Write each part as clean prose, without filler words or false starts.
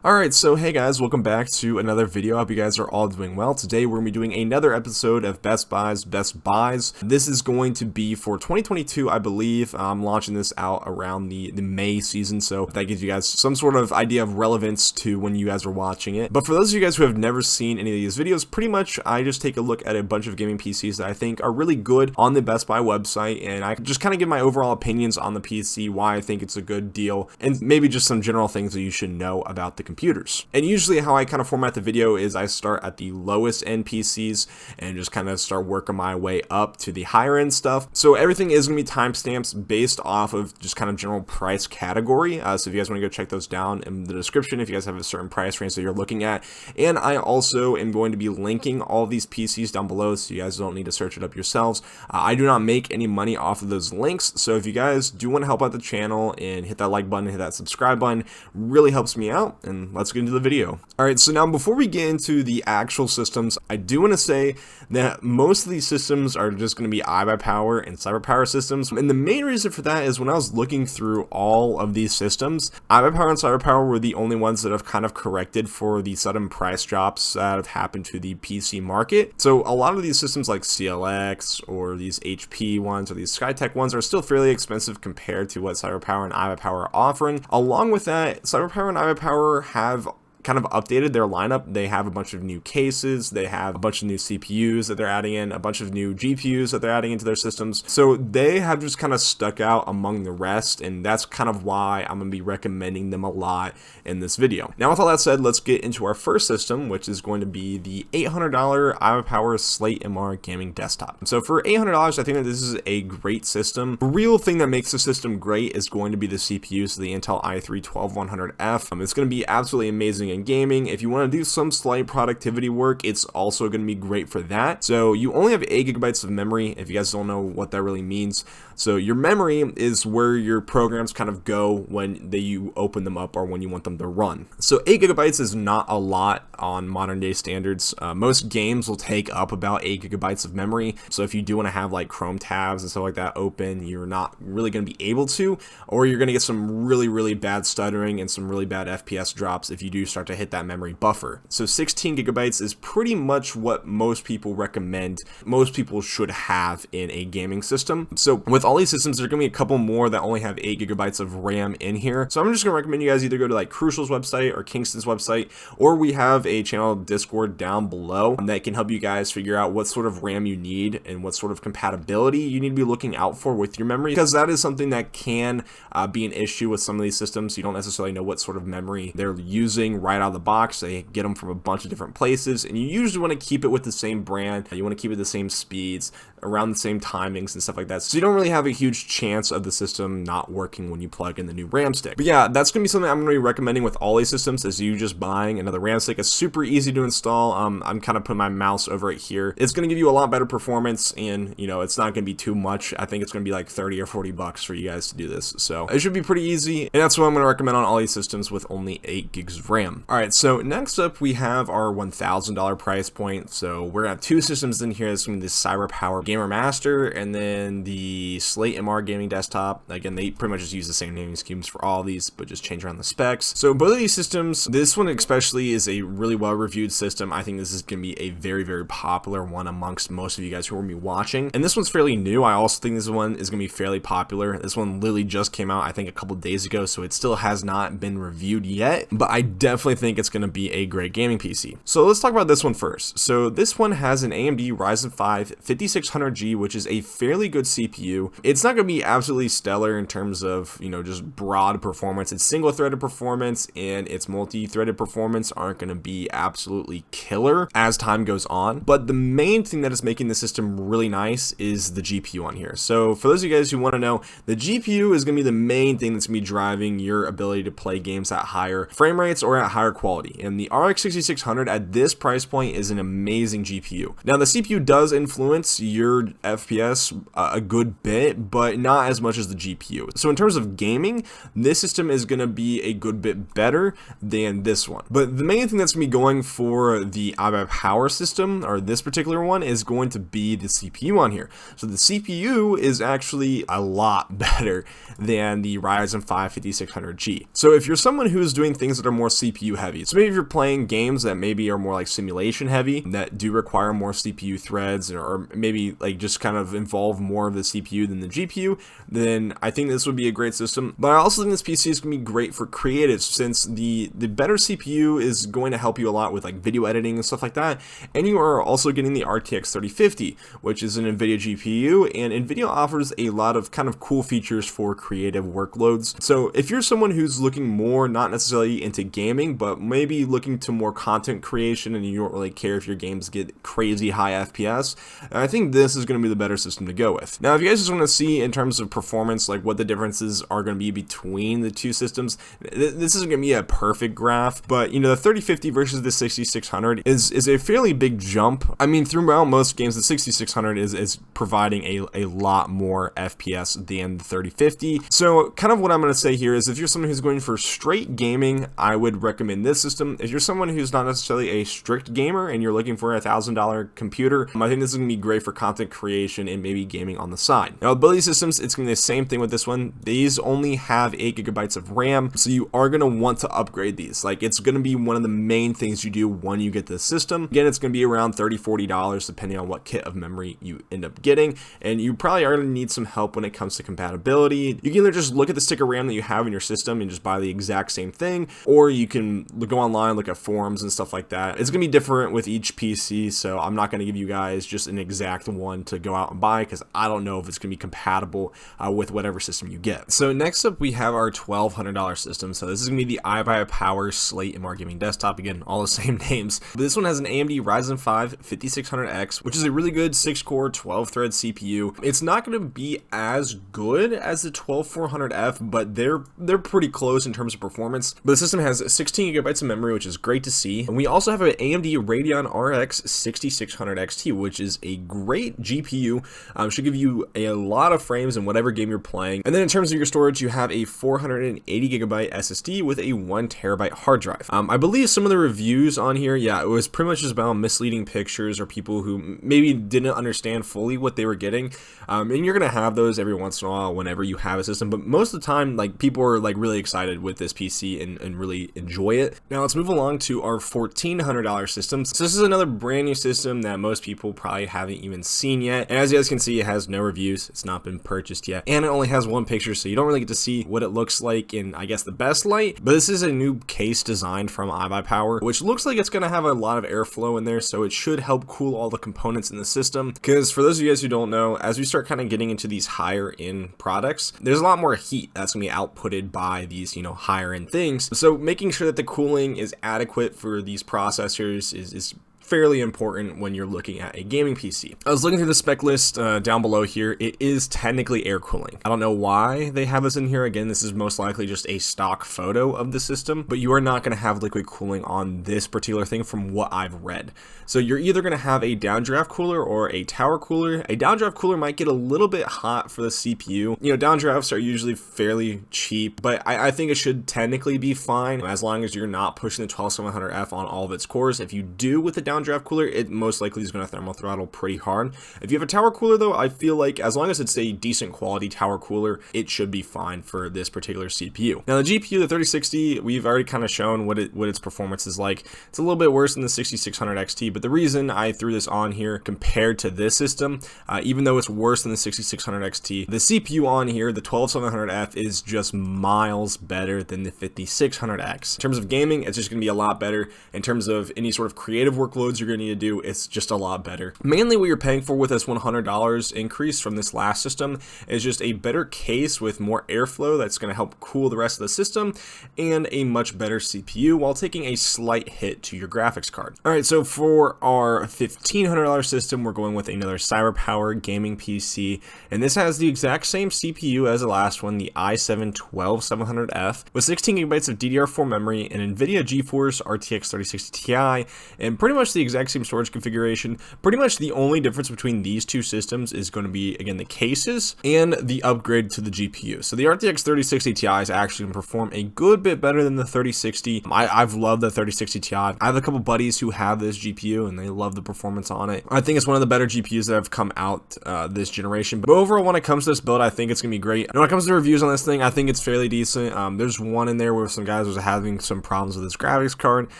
Alright, so hey guys, welcome back to another video. I hope you guys are all doing well. Today we're going to be doing another episode of Best Buys, Best Buys. This is going to be for 2022, I believe. I'm launching this out around the May season, so that gives you guys some sort of idea of relevance to when you guys are watching it. But for those of you guys who have never seen any of these videos, pretty much I just take a look at a bunch of gaming PCs that I think are really good on the Best Buy website, and I just kind of give my overall opinions on the PC, why I think it's a good deal, and maybe just some general things that you should know about the computers. And usually how I kind of format the video is I start at the lowest end PCs and just kind of start working my way up to the higher end stuff. So everything is going to be timestamps based off of just kind of general price category. So if you guys want to go check those down in the description, if you guys have a certain price range that you're looking at. And I also am going to be linking all these PCs down below, so you guys don't need to search it up yourselves. I do not make any money off of those links. So if you guys do want to help out the channel and hit that like button, hit that subscribe button, really helps me out. And let's get into the video. Alright, so now before we get into the actual systems, I do want to say that most of these systems are just going to be IBuypower and Cyberpower systems. And the main reason for that is when I was looking through all of these systems, IBuypower and Cyberpower were the only ones that have kind of corrected for the sudden price drops that have happened to the PC market. So a lot of these systems like CLX or these HP ones or these Skytech ones are still fairly expensive compared to what Cyberpower and IBuypower are offering. Along with that, Cyberpower and IBuypower have kind of updated their lineup. They have a bunch of new cases, they have a bunch of new CPUs that they're adding in, a bunch of new GPUs that they're adding into their systems. So they have just kind of stuck out among the rest, and that's kind of why I'm going to be recommending them a lot in this video. Now with all that said, let's get into our first system, which is going to be the $800 IBuypower Slate MR gaming desktop. So for $800, I think that this is a great system. The real thing that makes the system great is going to be the CPU, so the Intel i3-12100F. It's going to be absolutely amazing in gaming. If you want to do some slight productivity work, it's also going to be great for that. So you only have 8 gigabytes of memory, if you guys don't know what that really means. So your memory is where your programs kind of go when you open them up or when you want them to run. So 8 gigabytes is not a lot on modern day standards. Most games will take up about 8 gigabytes of memory. So if you do want to have like Chrome tabs and stuff like that open, you're not really going to be able to, or you're going to get some really bad stuttering and some really bad FPS drops if you do start to hit that memory buffer. So 16 gigabytes is pretty much what most people recommend, most people should have in a gaming system. So with all these systems, there's going to be a couple more that only have 8 gigabytes of RAM in here. So I'm just going to recommend you guys either go to like Crucial's website or Kingston's website, or we have a channel Discord down below that can help you guys figure out what sort of RAM you need and what sort of compatibility you need to be looking out for with your memory, because that is something that can be an issue with some of these systems. You don't necessarily know what sort of memory they're using right out of the box. They get them from a bunch of different places, and you usually want to keep it with the same brand. You want to keep it the same speeds, around the same timings and stuff like that, so you don't really have a huge chance of the system not working when you plug in the new RAM stick. But yeah, that's going to be something I'm going to be recommending with all these systems, is you just buying another RAM stick. It's super easy to install. I'm kind of putting my mouse over it here. It's going to give you a lot better performance, and you know, it's not going to be too much. I think it's going to be like 30 or 40 bucks for you guys to do this, so it should be pretty easy, and that's what I'm going to recommend on all these systems with only 8 gigs of RAM. Alright, so next up we have our $1,000 price point. So we're going to have two systems in here. It's going to be the Cyberpower Gamer Master and then the Slate MR gaming desktop. Again, they pretty much just use the same naming schemes for all of these, but just change around the specs. So both of these systems, this one especially is a really well reviewed system. I think this is going to be a very popular one amongst most of you guys who are going to be watching. And this one's fairly new. I also think this one is going to be fairly popular. This one literally just came out, I think, a couple days ago, so it still has not been reviewed yet, but I definitely think it's going to be a great gaming PC. So let's talk about this one first. So this one has an AMD Ryzen 5 5600G, which is a fairly good CPU. It's not going to be absolutely stellar in terms of, you know, just broad performance. Its single threaded performance and its multi-threaded performance aren't going to be absolutely killer as time goes on, but the main thing that is making the system really nice is the GPU on here. So for those of you guys who want to know, the GPU is going to be the main thing that's going to be driving your ability to play games at higher frame rates or at higher quality, and the RX 6600 at this price point is an amazing GPU. Now the CPU does influence your FPS a good bit, but not as much as the GPU. So in terms of gaming, this system is going to be a good bit better than this one. But the main thing that's going to be going for the IBuypower system, or this particular one, is going to be the CPU on here. So the CPU is actually a lot better than the Ryzen 5 5600G. So if you're someone who is doing things that are more CPU CPU heavy. So maybe if you're playing games that maybe are more like simulation heavy, that do require more CPU threads, or maybe like just kind of involve more of the CPU than the GPU, then I think this would be a great system. But I also think this PC is going to be great for creatives, since the better CPU is going to help you a lot with like video editing and stuff like that. And you are also getting the RTX 3050, which is an NVIDIA GPU, and NVIDIA offers a lot of kind of cool features for creative workloads. So if you're someone who's looking more, not necessarily into gaming, but maybe looking to more content creation, and you don't really care if your games get crazy high FPS, I think this is going to be the better system to go with. Now, if you guys just want to see in terms of performance, like what the differences are going to be between the two systems, this isn't going to be a perfect graph, but you know, the 3050 versus the 6600 is a fairly big jump. I mean, throughout most games, the 6600 is providing a lot more FPS than the 3050. So kind of what I'm going to say here is, if you're someone who's going for straight gaming, I would recommend this system. If you're someone who's not necessarily a strict gamer and you're looking for a $1,000 computer, I think this is going to be great for content creation and maybe gaming on the side. Now, with both these systems, it's going to be the same thing with this one. These only have 8 gigabytes of RAM, so you are going to want to upgrade these. Like, it's going to be one of the main things you do when you get this system. Again, it's going to be around $30-$40 depending on what kit of memory you end up getting, and you probably are going to need some help when it comes to compatibility. You can either just look at the stick of RAM that you have in your system and just buy the exact same thing, or you can go online, look at forums and stuff like that. It's going to be different with each PC, so I'm not going to give you guys just an exact one to go out and buy, because I don't know if it's going to be compatible with whatever system you get. So next up, we have our $1,200 system. So this is going to be the IBuypower Slate MR Gaming Desktop. Again, all the same names. But this one has an AMD Ryzen 5 5600X, which is a really good 6-core, 12-thread CPU. It's not going to be as good as the 12400F, but they're pretty close in terms of performance. But the system has 16 gigabytes of memory, which is great to see. And we also have an AMD Radeon RX 6600 XT, which is a great GPU. Should give you a lot of frames in whatever game you're playing. And then in terms of your storage, you have a 480 gigabyte SSD with a 1 terabyte hard drive. I believe some of the reviews on here, yeah, it was pretty much just about misleading pictures or people who maybe didn't understand fully what they were getting. And you're gonna have those every once in a while whenever you have a system, but most of the time, like, people are like really excited with this PC and really enjoy it. Now let's move along to our $1,400 system. So this is another brand new system that most people probably haven't even seen yet. And as you guys can see, it has no reviews. It's not been purchased yet, and it only has one picture, so you don't really get to see what it looks like in, I guess, the best light. But this is a new case designed from IBuypower, which looks like it's going to have a lot of airflow in there, so it should help cool all the components in the system. Because for those of you guys who don't know, as we start kind of getting into these higher end products, there's a lot more heat that's going to be outputted by these, you know, higher end things. So making sure that the cooling is adequate for these processors is fairly important when you're looking at a gaming PC. I was looking through the spec list down below here. It is technically air cooling. I don't know why they have this in here. Again, this is most likely just a stock photo of the system, but you are not going to have liquid cooling on this particular thing from what I've read. So you're either going to have a downdraft cooler or a tower cooler. A downdraft cooler might get a little bit hot for the CPU. You know, downdrafts are usually fairly cheap, but I think it should technically be fine as long as you're not pushing the 12700F on all of its cores. If you do with the downdraft cooler, it most likely is going to thermal throttle pretty hard. If you have a tower cooler though, I feel like as long as it's a decent quality tower cooler, it should be fine for this particular CPU. Now the GPU, the 3060, we've already kind of shown what its performance is like. It's a little bit worse than the 6600 XT, but the reason I threw this on here compared to this system, even though it's worse than the 6600 XT, the CPU on here, the 12700F, is just miles better than the 5600X. In terms of gaming, it's just going to be a lot better. In terms of any sort of creative workloads you're going to need to do, it's just a lot better. Mainly what you're paying for with this $100 increase from this last system is just a better case with more airflow that's going to help cool the rest of the system, and a much better CPU while taking a slight hit to your graphics card. Alright, so for our $1,500 system, we're going with another Cyberpower gaming PC, and this has the exact same CPU as the last one, the i7-12700F, with 16 gigabytes of DDR4 memory, and NVIDIA GeForce RTX 3060 Ti, and pretty much the exact same storage configuration. Pretty much the only difference between these two systems is going to be, again, the cases and the upgrade to the GPU. So the RTX 3060 Ti is actually going to perform a good bit better than the 3060. I've loved the 3060 Ti. I have a couple buddies who have this GPU and they love the performance on it. I think it's one of the better GPUs that have come out this generation. But overall, when it comes to this build, I think it's going to be great. And when it comes to reviews on this thing, I think it's fairly decent. There's one in there where some guys was having some problems with his graphics card.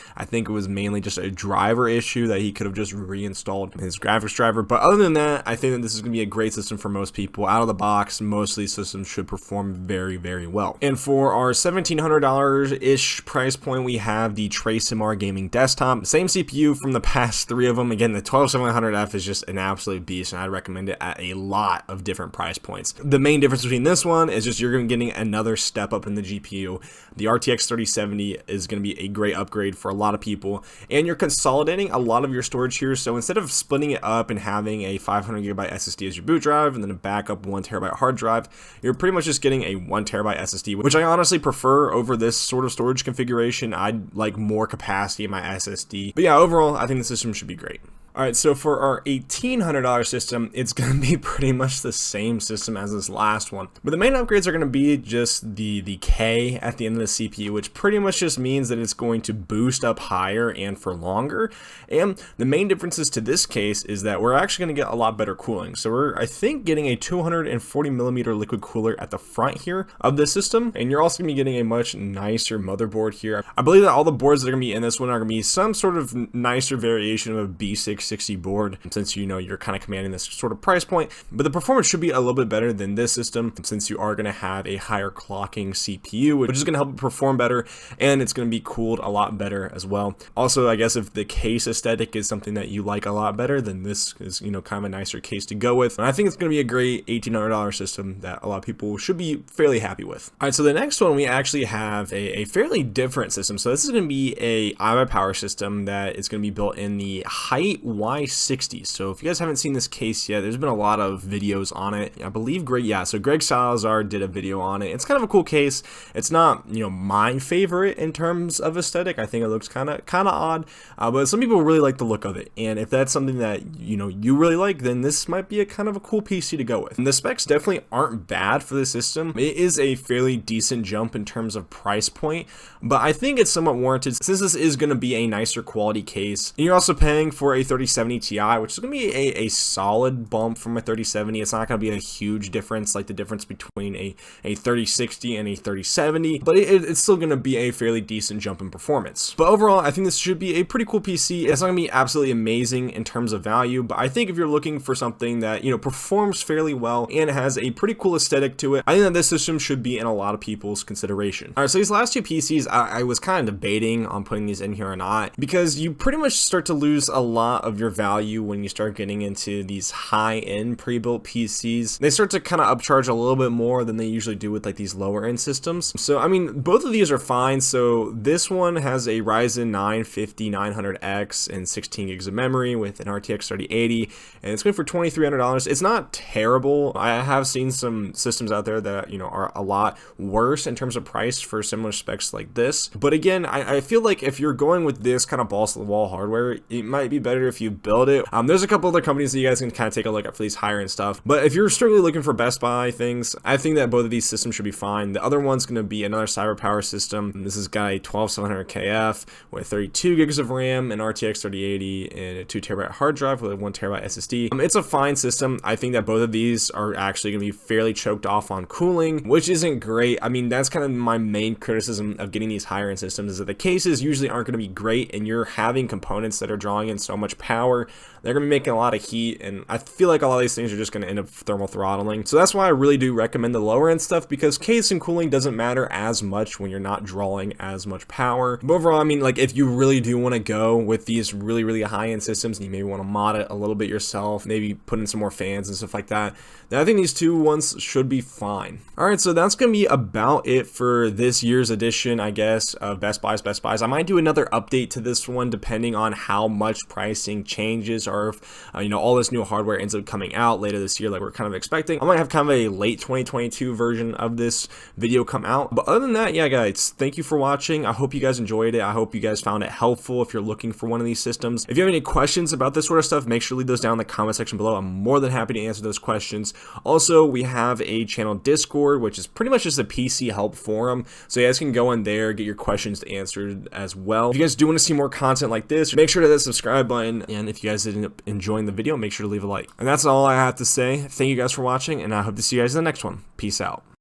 I think it was mainly just a driver issue that he could have just reinstalled his graphics driver. But other than that, I think that this is going to be a great system for most people. Out of the box, most of these systems should perform very, very well. And for our $1,700-ish price point, we have the TraceMR Gaming Desktop. Same CPU from the past three of them. Again, the 12700F is just an absolute beast, and I'd recommend it at a lot of different price points. The main difference between this one is just you're going to be getting another step up in the GPU. The RTX 3070 is going to be a great upgrade for a lot of people, and you're consolidating a lot of your storage here. So instead of splitting it up and having a 500GB SSD as your boot drive and then a backup 1TB hard drive, you're pretty much just getting a 1TB SSD, which I honestly prefer over this sort of storage configuration. I'd like more capacity in my SSD. But yeah, overall, I think the system should be great. Alright, so for our $1,800 system, it's going to be pretty much the same system as this last one. But the main upgrades are going to be just the K at the end of the CPU, which pretty much just means that it's going to boost up higher and for longer. And the main differences to this case is that we're actually going to get a lot better cooling. So we're, I think, getting a 240mm liquid cooler at the front here of the system. And you're also going to be getting a much nicer motherboard here. I believe that all the boards that are going to be in this one are going to be some sort of nicer variation of a B660 board, since you know you're kind of commanding this sort of price point. But the performance should be a little bit better than this system, since you are going to have a higher clocking CPU, which is going to help it perform better, and it's going to be cooled a lot better as well. Also, I guess if the case aesthetic is something that you like a lot better, then this is, you know, kind of a nicer case to go with. And I think it's going to be a great $1,800 system that a lot of people should be fairly happy with. All right, so the next one, we actually have a fairly different system. So this is going to be a IBuypower system that is going to be built in the Height Y60. So if you guys haven't seen this case yet, there's been a lot of videos on it. I believe Greg Salazar did a video on it. It's kind of a cool case. It's not, you know, my favorite in terms of aesthetic. I think it looks kind of odd, but some people really like the look of it. And if that's something that, you know, you really like, then this might be a kind of a cool PC to go with. And the specs definitely aren't bad for the system. It is a fairly decent jump in terms of price point, but I think it's somewhat warranted since this is going to be a nicer quality case. And you're also paying for a 3070 Ti, which is going to be a solid bump from a 3070. It's not going to be a huge difference like the difference between a 3060 and a 3070, but it's still going to be a fairly decent jump in performance. But overall, I think this should be a pretty cool PC. It's not going to be absolutely amazing in terms of value, but I think if you're looking for something that, you know, performs fairly well and has a pretty cool aesthetic to it, I think that this system should be in a lot of people's consideration. All right, so these last two PCs, I was kind of debating on putting these in here or not, because you pretty much start to lose a lot of your value when you start getting into these high-end pre-built PCs. They start to kind of upcharge a little bit more than they usually do with like these lower-end systems. So I mean, both of these are fine. So this one has a Ryzen 9 5900X and 16 gigs of memory with an RTX 3080, and it's going for $2,300. It's not terrible. I have seen some systems out there that, you know, are a lot worse in terms of price for similar specs like this. But again, I feel like if you're going with this kind of balls to the wall hardware, it might be better if you build it. There's a couple other companies that you guys can kind of take a look at for these higher end stuff. But if you're strictly looking for Best Buy things, I think that both of these systems should be fine. The other one's going to be another Cyberpower system. This has got a 12700KF with 32 gigs of RAM, an RTX 3080, and a 2TB hard drive with a 1TB SSD. It's a fine system. I think that both of these are actually going to be fairly choked off on cooling, which isn't great. I mean, that's kind of my main criticism of getting these higher end systems, is that the cases usually aren't going to be great, and you're having components that are drawing in so much power. They're going to be making a lot of heat, and I feel like a lot of these things are just going to end up thermal throttling. So that's why I really do recommend the lower end stuff, because case and cooling doesn't matter as much when you're not drawing as much power. But overall, I mean, like, if you really do want to go with these really high end systems, and you maybe want to mod it a little bit yourself, maybe put in some more fans and stuff like that, then I think these two ones should be fine. Alright, so that's going to be about it for this year's edition, I guess, of Best Buys. I might do another update to this one depending on how much pricing anything changes, or if all this new hardware ends up coming out later this year like we're kind of expecting, I might have kind of a late 2022 version of this video come out. But other than that, yeah guys, thank you for watching. I hope you guys enjoyed it. I hope you guys found it helpful if you're looking for one of these systems. If you have any questions about this sort of stuff, make sure to leave those down in the comment section below. I'm more than happy to answer those questions. Also, we have a channel Discord, which is pretty much just a PC help forum, so you guys can go in there, get your questions answered as well. If you guys do want to see more content like this, make sure to hit that subscribe button, and if you guys ended up enjoying the video, make sure to leave a like. And that's all I have to say. Thank you guys for watching, and I hope to see you guys in the next one. Peace out.